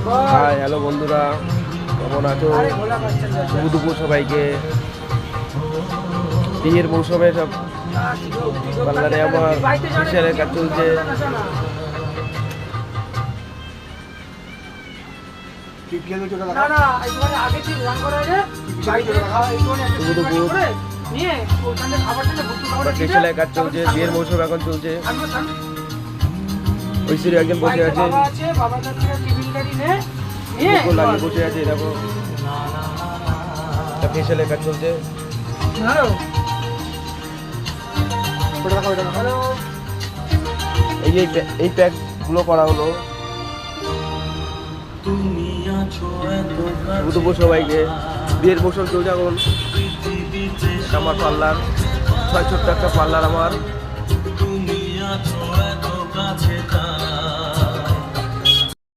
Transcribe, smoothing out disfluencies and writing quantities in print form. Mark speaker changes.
Speaker 1: Hi hello বন্ধুরা, কেমন আছো? শুভ দুপুর সবাইকে। বিয়ের মৌসুমে সব পার্লারে আমার ফেসিয়ালের কাজ চলছে। ফেসিয়ালের কাজ চলছে, বিয়ের মৌসুম এখন চলছে। ওই সিরে একজন বসে আছে, লাগিয়ে বসে আছে, দেখো ফেসিয়ালের কাজ চলছে। এই প্যাক গুলো করা হলো দুপুর সবাইকে। বিয়ের মৌসুম চলছে এখন। আমার পার্লার, ছোট্ট একটা পার্লার আমার।